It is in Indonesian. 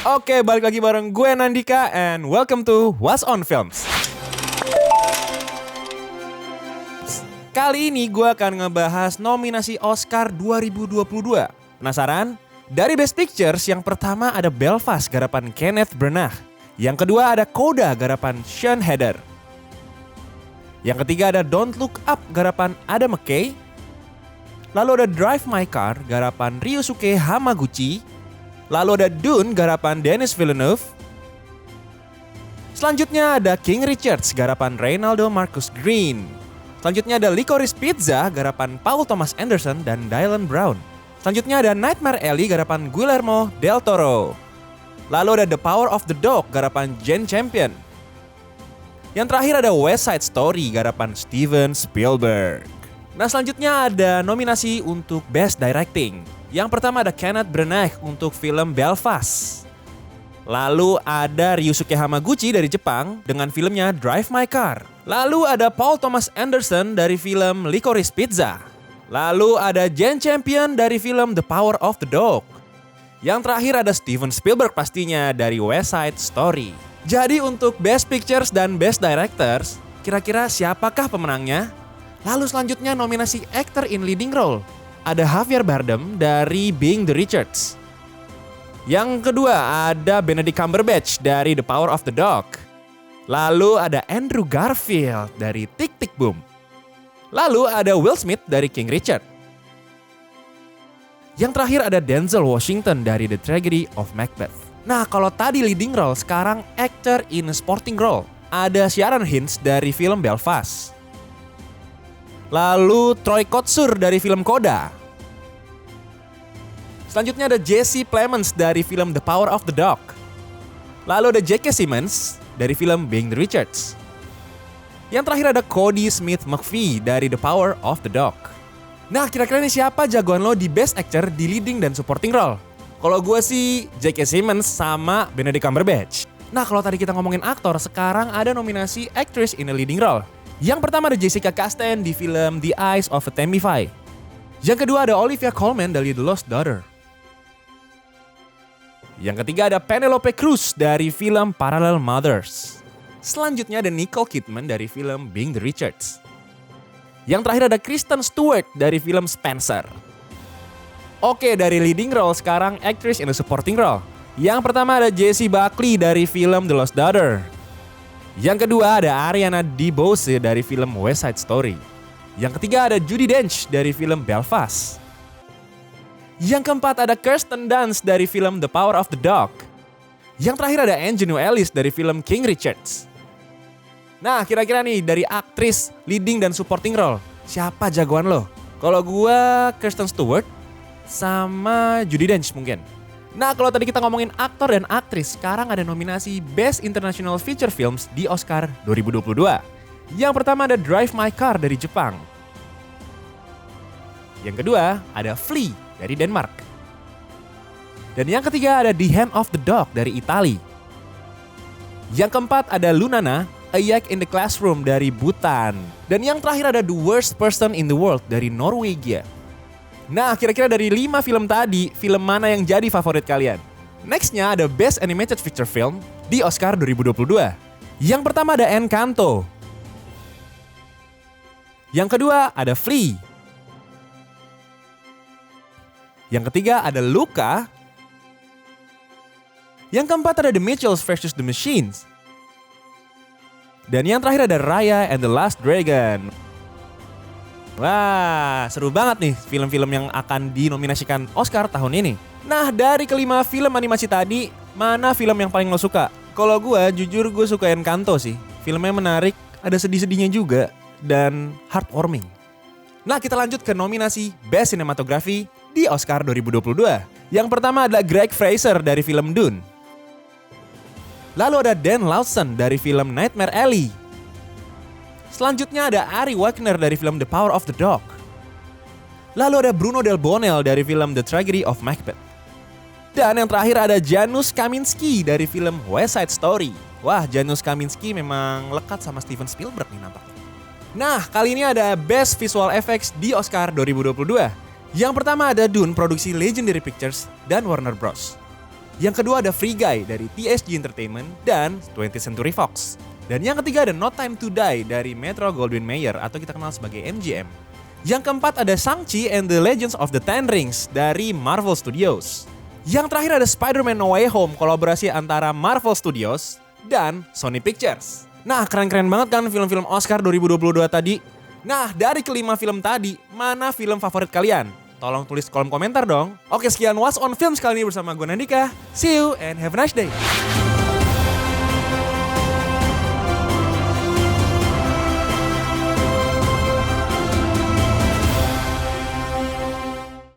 Oke, balik lagi bareng gue Nandika and welcome to What's on Films. Kali ini gue akan ngebahas nominasi Oscar 2022. Penasaran? Dari Best Pictures yang pertama ada Belfast garapan Kenneth Branagh. Yang kedua ada Coda garapan Sian Heder. Yang ketiga ada Don't Look Up garapan Adam McKay. Lalu ada Drive My Car garapan Ryusuke Hamaguchi. Lalu ada Dune garapan Denis Villeneuve. Selanjutnya ada King Richards garapan Reynaldo Marcus Green. Selanjutnya ada Licorice Pizza garapan Paul Thomas Anderson dan Dylan Brown. Selanjutnya ada Nightmare Alley garapan Guillermo del Toro. Lalu ada The Power of the Dog garapan Jane Campion. Yang terakhir ada West Side Story garapan Steven Spielberg. Nah, selanjutnya ada nominasi untuk Best Directing. Yang pertama ada Kenneth Branagh untuk film Belfast. Lalu ada Ryusuke Hamaguchi dari Jepang dengan filmnya Drive My Car. Lalu ada Paul Thomas Anderson dari film Licorice Pizza. Lalu ada Jane Campion dari film The Power of the Dog. Yang terakhir ada Steven Spielberg pastinya dari West Side Story. Jadi untuk Best Pictures dan Best Directors, kira-kira siapakah pemenangnya? Lalu selanjutnya nominasi Actor in Leading Role. Ada Javier Bardem dari Being the Richards. Yang kedua ada Benedict Cumberbatch dari The Power of the Dog. Lalu ada Andrew Garfield dari Tick Tick Boom. Lalu ada Will Smith dari King Richard. Yang terakhir ada Denzel Washington dari The Tragedy of Macbeth. Nah, kalau tadi leading role, sekarang actor in a supporting role. Ada Sharon Hinds dari film Belfast. Lalu Troy Kotsur dari film Coda. Selanjutnya ada Jesse Plemons dari film The Power of the Dog. Lalu ada J.K. Simmons dari film Being the Richards. Yang terakhir ada Cody Smith McPhee dari The Power of the Dog. Nah, kira-kira ini siapa jagoan lo di Best Actor di Leading dan Supporting Role? Kalau gue sih J.K. Simmons sama Benedict Cumberbatch. Nah, kalau tadi kita ngomongin aktor, sekarang ada nominasi Actress in a Leading Role. Yang pertama ada Jessica Chastain di film The Eyes of a Tammy Faye. Yang kedua ada Olivia Colman dari The Lost Daughter. Yang ketiga ada Penelope Cruz dari film Parallel Mothers. Selanjutnya ada Nicole Kidman dari film Being the Richards. Yang terakhir ada Kristen Stewart dari film Spencer. Oke, dari leading role sekarang actress in a supporting role. Yang pertama ada Jessie Buckley dari film The Lost Daughter. Yang kedua ada Ariana DeBose dari film West Side Story. Yang ketiga ada Judi Dench dari film Belfast. Yang keempat ada Kirsten Dunst dari film The Power of the Dog. Yang terakhir ada Ingenue Ellis dari film King Richards. Nah, kira-kira nih dari aktris leading dan supporting role, siapa jagoan lo? Kalau gua Kristen Stewart sama Judi Dench mungkin. Nah, kalau tadi kita ngomongin aktor dan aktris, sekarang ada nominasi Best International Feature Films di Oscar 2022. Yang pertama ada Drive My Car dari Jepang. Yang kedua ada Flee dari Denmark. Dan yang ketiga ada The Hand of the Dog dari Italia. Yang keempat ada Lunana, A Yak in the Classroom dari Bhutan. Dan yang terakhir ada The Worst Person in the World dari Norwegia. Nah, kira-kira dari 5 film tadi, film mana yang jadi favorit kalian? Nextnya ada Best Animated Feature Film di Oscar 2022. Yang pertama ada Encanto. Yang kedua ada Flee. Yang ketiga ada Luca. Yang keempat ada The Mitchells vs. The Machines. Dan yang terakhir ada Raya and the Last Dragon. Wah, seru banget nih film-film yang akan dinominasikan Oscar tahun ini. Nah, dari kelima film animasi tadi, mana film yang paling lo suka? Kalau gue, jujur gue suka Encanto sih. Filmnya menarik, ada sedih-sedihnya juga, dan heartwarming. Nah, kita lanjut ke nominasi Best Cinematography di Oscar 2022. Yang pertama adalah Greg Fraser dari film Dune. Lalu ada Dan Lawson dari film Nightmare Alley. Selanjutnya ada Ari Wagner dari film The Power of the Dog. Lalu ada Bruno Del Bonel dari film The Tragedy of Macbeth. Dan yang terakhir ada Janusz Kaminski dari film West Side Story. Wah, Janusz Kaminski memang lekat sama Steven Spielberg nih nampaknya. Nah, kali ini ada Best Visual Effects di Oscar 2022. Yang pertama ada Dune produksi Legendary Pictures dan Warner Bros. Yang kedua ada Free Guy dari TSG Entertainment dan 20th Century Fox. Dan yang ketiga ada No Time to Die dari Metro Goldwyn Mayer atau kita kenal sebagai MGM. Yang keempat ada Shang-Chi and the Legends of the Ten Rings dari Marvel Studios. Yang terakhir ada Spider-Man No Way Home, kolaborasi antara Marvel Studios dan Sony Pictures. Nah, keren-keren banget kan film-film Oscar 2022 tadi? Nah, dari kelima film tadi, mana film favorit kalian? Tolong tulis kolom komentar dong. Oke, sekian What's on Films kali ini bersama gue Nandika. See you and have a nice day.